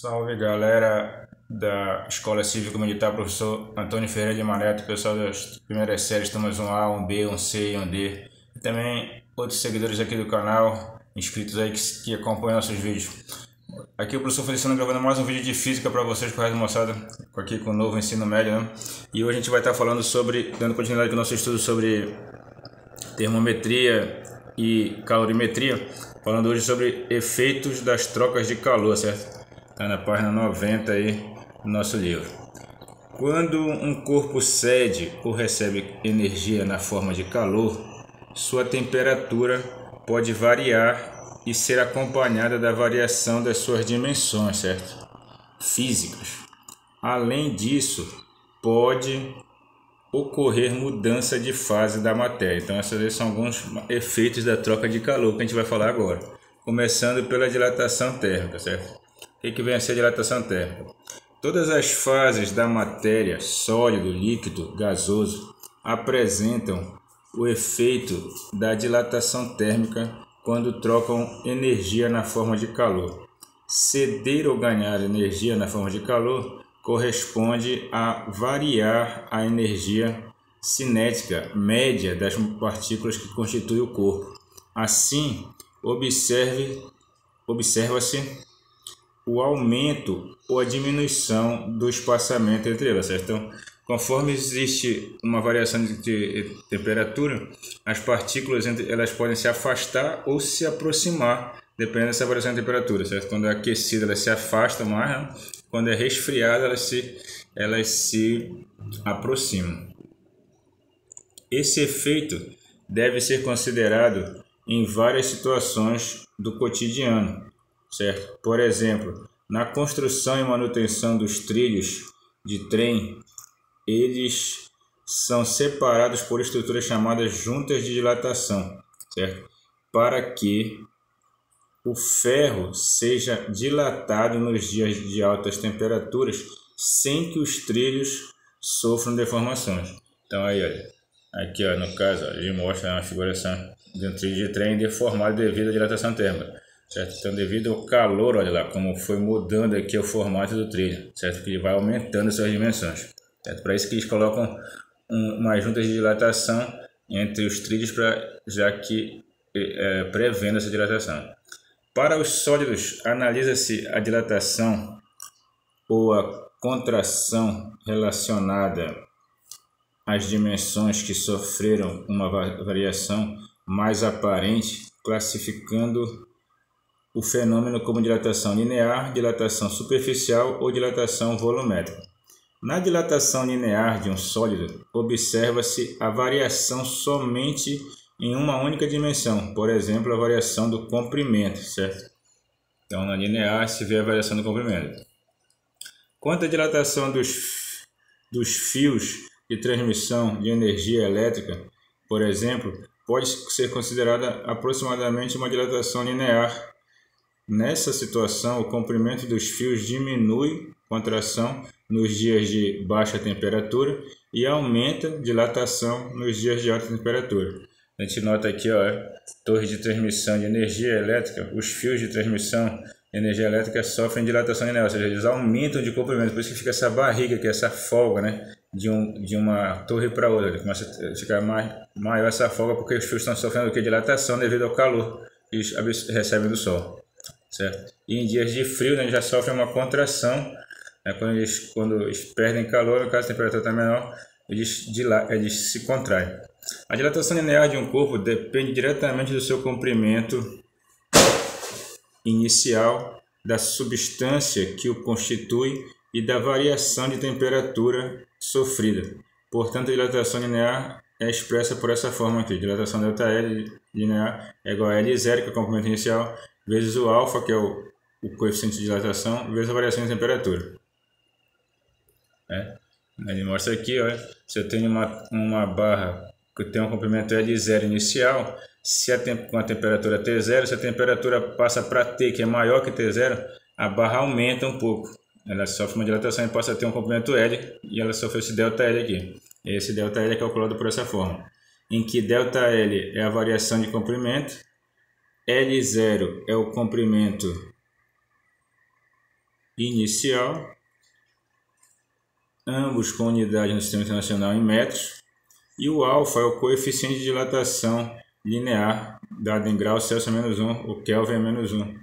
Salve galera da Escola Cívica Militar, professor Antônio Ferreira de Maneto, pessoal das primeiras séries, estamos um A, um B, um C e um D. E também outros seguidores aqui do canal, inscritos aí que acompanham nossos vídeos. Aqui o professor Feliciano gravando mais um vídeo de física para vocês, correto, moçada? Aqui com o novo ensino médio, né? E hoje a gente vai estar falando sobre, dando continuidade com o nosso estudo sobre termometria e calorimetria, falando hoje sobre efeitos das trocas de calor, certo? Está na página 90 aí do nosso livro. Quando um corpo cede ou recebe energia na forma de calor, sua temperatura pode variar e ser acompanhada da variação das suas dimensões, certo? Físicas. Além disso, pode ocorrer mudança de fase da matéria. Então, esses são alguns efeitos da troca de calor que a gente vai falar agora. Começando pela dilatação térmica, certo? O que vem a ser a dilatação térmica? Todas as fases da matéria, sólido, líquido, gasoso, apresentam o efeito da dilatação térmica quando trocam energia na forma de calor. Ceder ou ganhar energia na forma de calor corresponde a variar a energia cinética média das partículas que constituem o corpo. Assim, observa-se o aumento ou a diminuição do espaçamento entre elas, certo? Então, conforme existe uma variação de temperatura, as partículas elas podem se afastar ou se aproximar, dependendo dessa variação de temperatura, certo? Quando é aquecida, elas se afastam mais, né? Quando é resfriada, elas se aproximam. Esse efeito deve ser considerado em várias situações do cotidiano, certo? Por exemplo, na construção e manutenção dos trilhos de trem, eles são separados por estruturas chamadas juntas de dilatação, certo? Para que o ferro seja dilatado nos dias de altas temperaturas sem que os trilhos sofram deformações. Então aí, olha, aqui ó, no caso, ó, ele mostra uma figuração de um trilho de trem deformado devido à dilatação térmica, certo? Então, devido ao calor, olha lá como foi mudando aqui o formato do trilho, certo? Que ele vai aumentando suas dimensões, certo? Para isso que eles colocam uma junta de dilatação entre os trilhos, já que prevendo essa dilatação. Para os sólidos, analisa-se a dilatação ou a contração relacionada às dimensões que sofreram uma variação mais aparente, classificando o fenômeno como dilatação linear, dilatação superficial ou dilatação volumétrica. Na dilatação linear de um sólido, observa-se a variação somente em uma única dimensão, por exemplo, a variação do comprimento, certo? Então, na linear se vê a variação do comprimento. Quanto à dilatação dos fios de transmissão de energia elétrica, por exemplo, pode ser considerada aproximadamente uma dilatação linear. Nessa situação, o comprimento dos fios diminui contração nos dias de baixa temperatura e aumenta dilatação nos dias de alta temperatura. A gente nota aqui, ó, torre de transmissão de energia elétrica, os fios de transmissão de energia elétrica sofrem dilatação linear, ou seja, eles aumentam de comprimento, por isso que fica essa barriga, que é essa folga, né, de uma torre para outra. Ele começa a ficar maior essa folga porque os fios estão sofrendo o que? Dilatação devido ao calor que eles recebem do sol, certo? E em dias de frio, né, eles já sofrem uma contração, né, quando eles perdem calor, no caso a temperatura está menor, eles se contraem. A dilatação linear de um corpo depende diretamente do seu comprimento inicial, da substância que o constitui e da variação de temperatura sofrida. Portanto, a dilatação linear é expressa por essa forma aqui. Dilatação ΔL linear é igual a L0, que é o comprimento inicial, vezes o alfa, que é o coeficiente de dilatação, vezes a variação de temperatura. Ele mostra aqui, olha, se eu tenho uma barra que tem um comprimento L0 inicial, com a temperatura T0, se a temperatura passa para T, que é maior que T0, a barra aumenta um pouco. Ela sofre uma dilatação e passa a ter um comprimento L, e ela sofre esse ΔL aqui. Esse ΔL é calculado por essa forma, em que ΔL é a variação de comprimento, L0 é o comprimento inicial, ambos com unidade no sistema internacional em metros, e o alfa é o coeficiente de dilatação linear, dado em graus Celsius -1, o Kelvin é -1,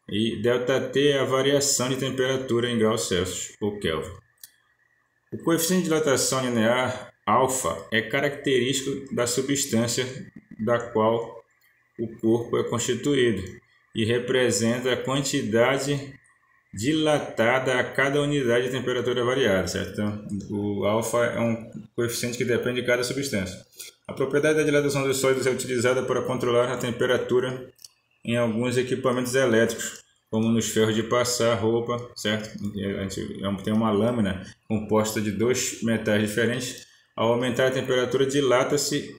e ΔT é a variação de temperatura em graus Celsius, ou Kelvin. O coeficiente de dilatação linear, alfa, é característico da substância da qual o corpo é constituído e representa a quantidade dilatada a cada unidade de temperatura variada, certo? Então, o alfa é um coeficiente que depende de cada substância. A propriedade da dilatação dos sólidos é utilizada para controlar a temperatura em alguns equipamentos elétricos, como nos ferros de passar roupa, certo? A gente tem uma lâmina composta de dois metais diferentes. Ao aumentar a temperatura, dilata-se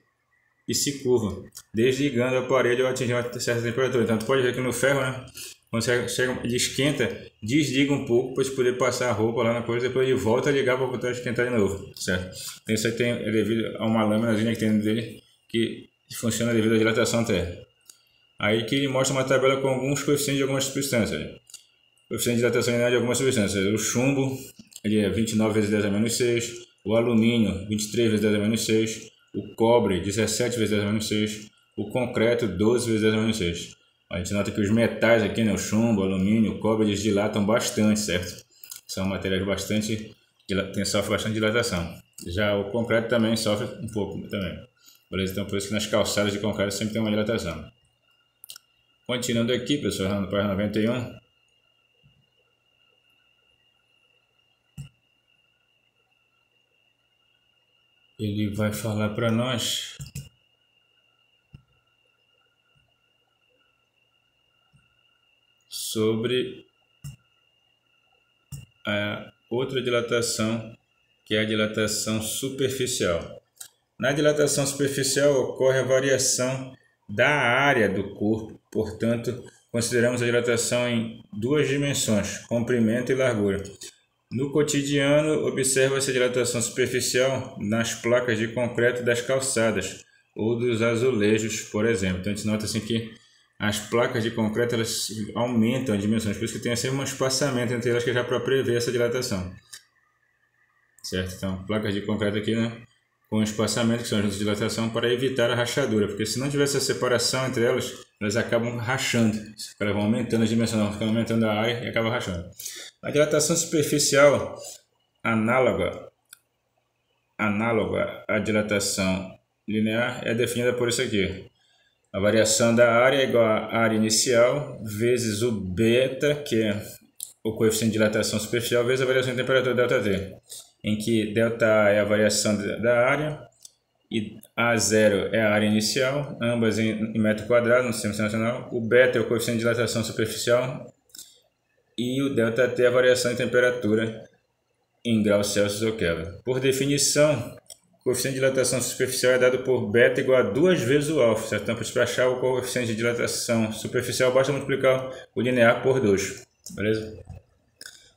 e se curva, desligando o aparelho ao atingir uma certa temperatura. Então, tu pode ver que no ferro, né? Quando você chega, ele esquenta, desliga um pouco para poder passar a roupa lá na coisa, depois ele volta a ligar para voltar a esquentar de novo, certo? Então, isso aqui é devido a uma lâminazinha que tem dentro dele que funciona devido à dilatação térmica. Aí que ele mostra uma tabela com alguns coeficientes de algumas substâncias. Coeficiente de dilatação linear de algumas substâncias. O chumbo, ele é 29 vezes 10 a menos 6. O alumínio, 23 vezes 10 a menos 6. O cobre, 17 vezes 10 a menos 6. O concreto, 12 vezes 10 a menos 6. A gente nota que os metais aqui, né, o chumbo, o alumínio, o cobre, eles dilatam bastante, certo? São materiais bastante, sofrem bastante dilatação. Já o concreto também sofre um pouco também. Beleza? Então por isso que nas calçadas de concreto sempre tem uma dilatação. Continuando aqui, pessoal, na página 91. Ele vai falar para nós sobre a outra dilatação, que é a dilatação superficial. Na dilatação superficial ocorre a variação da área do corpo, portanto, consideramos a dilatação em duas dimensões, comprimento e largura. No cotidiano, observa-se a dilatação superficial nas placas de concreto das calçadas ou dos azulejos, por exemplo. Então, a gente nota assim que as placas de concreto elas aumentam as dimensões, por isso que tem sempre um espaçamento entre elas que já para prever essa dilatação. Certo? Então, placas de concreto aqui, né, com espaçamento, que são juntas de dilatação, para evitar a rachadura, porque se não tivesse a separação entre elas, elas acabam rachando, elas vão aumentando as dimensões, vão ficando aumentando a área e acabam rachando. A dilatação superficial, análoga à dilatação linear, é definida por isso aqui. A variação da área é igual à área inicial vezes o beta, que é o coeficiente de dilatação superficial, vezes a variação de temperatura ΔT, em que ΔA é a variação da área e A0 é a área inicial, ambas em metro quadrado no sistema internacional. O beta é o coeficiente de dilatação superficial e o ΔT é a variação de temperatura em graus Celsius ou Kelvin. Por definição, o coeficiente de dilatação superficial é dado por beta igual a 2 vezes o alfa, certo? Então, para achar o coeficiente de dilatação superficial, basta multiplicar o linear por 2, beleza?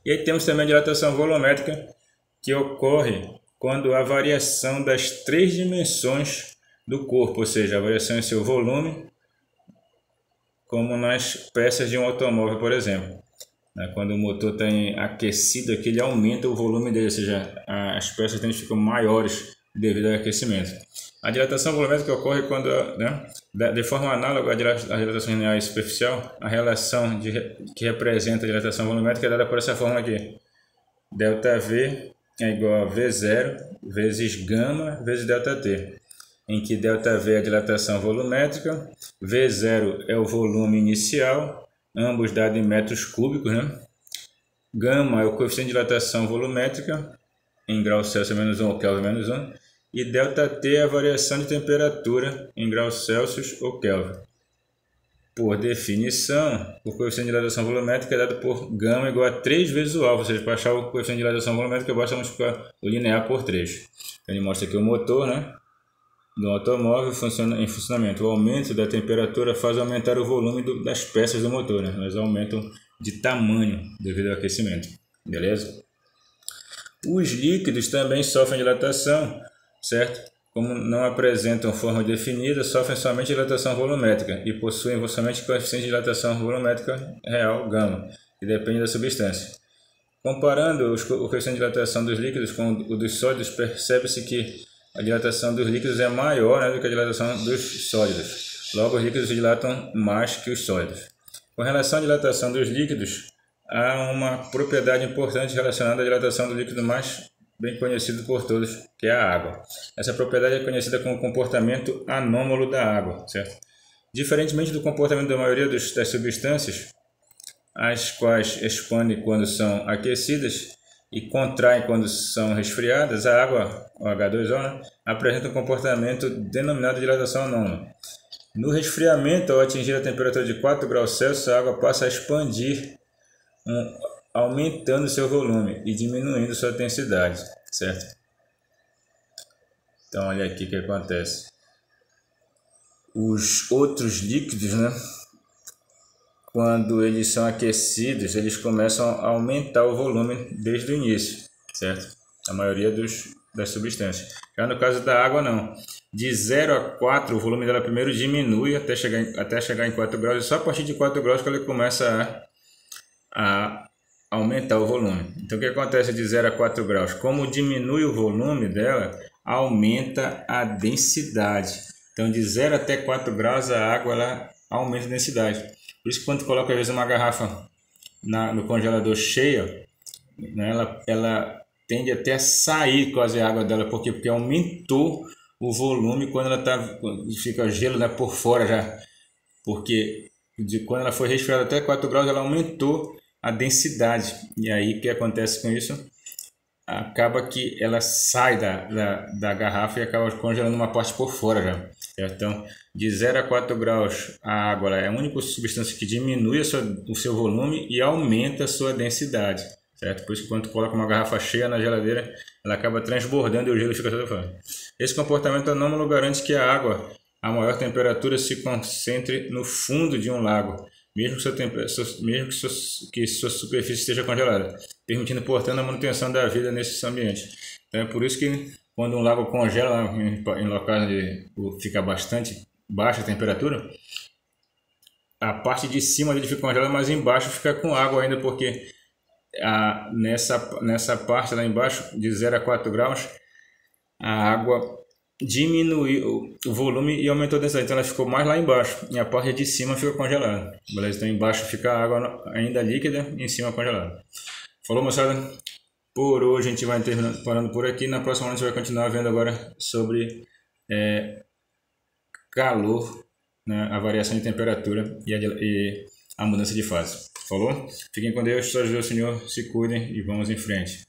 E aí temos também a dilatação volumétrica, que ocorre quando há variação das três dimensões do corpo, ou seja, a variação em seu volume, como nas peças de um automóvel, por exemplo. Quando o motor está aquecido, aqui ele aumenta o volume dele, ou seja, as peças ficam maiores devido ao aquecimento. A dilatação volumétrica ocorre quando, de forma análoga à dilatação linear e superficial, a relação que representa a dilatação volumétrica é dada por essa fórmula aqui. ΔV é igual a V0 vezes gama vezes ΔT, em que ΔV é a dilatação volumétrica, V0 é o volume inicial, ambos dados em metros cúbicos, né? Gama é o coeficiente de dilatação volumétrica, em graus Celsius -1 ou Kelvin -1, e ΔT é a variação de temperatura em graus Celsius ou Kelvin. Por definição, o coeficiente de dilatação volumétrica é dado por gama igual a 3 vezes o alfa, ou seja, para achar o coeficiente de dilatação volumétrica basta multiplicar o linear por 3. Ele mostra aqui o motor, né, do automóvel em funcionamento. O aumento da temperatura faz aumentar o volume das peças do motor, né? Elas aumentam de tamanho devido ao aquecimento, beleza? Os líquidos também sofrem dilatação, certo? Como não apresentam forma definida, sofrem somente dilatação volumétrica e possuem somente coeficiente de dilatação volumétrica real, gama, que depende da substância. Comparando o coeficiente de dilatação dos líquidos com o dos sólidos, percebe-se que a dilatação dos líquidos é maior, né, do que a dilatação dos sólidos. Logo, os líquidos dilatam mais que os sólidos. Com relação à dilatação dos líquidos, há uma propriedade importante relacionada à dilatação do líquido mais bem conhecido por todos, que é a água. Essa propriedade é conhecida como comportamento anômalo da água, certo? Diferentemente do comportamento da maioria das substâncias, as quais expandem quando são aquecidas e contraem quando são resfriadas, a água, o H2O, né, apresenta um comportamento denominado dilatação anômala. No resfriamento, ao atingir a temperatura de 4 graus Celsius, a água passa a expandir, aumentando seu volume e diminuindo sua densidade, certo? Então, olha aqui o que acontece. Os outros líquidos, né, quando eles são aquecidos, eles começam a aumentar o volume desde o início, certo? A maioria das substâncias. Já no caso da água, não. De 0 a 4, o volume dela primeiro diminui até chegar em 4 graus, e só a partir de 4 graus que ela começa a aumentar o volume. Então, o que acontece de 0 a 4 graus? Como diminui o volume dela, aumenta a densidade. Então, de 0 até 4 graus, a água ela aumenta a densidade. Por isso que quando coloca às vezes uma garrafa no congelador cheia, né, ela tende até a sair quase a água dela. Por quê? Porque aumentou o volume quando fica gelo, né, por fora já. Porque quando ela foi resfriada até 4 graus, ela aumentou a densidade. E aí o que acontece com isso? Acaba que ela sai da garrafa e acaba congelando uma parte por fora já. Certo? Então, de 0 a 4 graus, a água é a única substância que diminui o seu volume e aumenta a sua densidade. Certo? Por isso que quando coloca uma garrafa cheia na geladeira, ela acaba transbordando e o gelo fica todo fora. Esse comportamento anômalo garante que a água a maior temperatura se concentre no fundo de um lago, mesmo que sua superfície esteja congelada, permitindo, portanto, a manutenção da vida nesses ambientes. Então, é por isso que quando um lago congela em locais onde fica bastante baixa a temperatura, a parte de cima dele fica congelada, mas embaixo fica com água ainda, porque nessa parte lá embaixo, de 0 a 4 graus, a água diminuiu o volume e aumentou a densidade, então ela ficou mais lá embaixo e a parte de cima ficou congelada, beleza? Então embaixo fica a água ainda líquida e em cima congelada. Falou, moçada? Por hoje a gente vai parando por aqui. Na próxima a gente vai continuar vendo agora sobre calor, né, a variação de temperatura e a mudança de fase. Falou? Fiquem com Deus, só Jesus, Senhor, se cuidem e vamos em frente.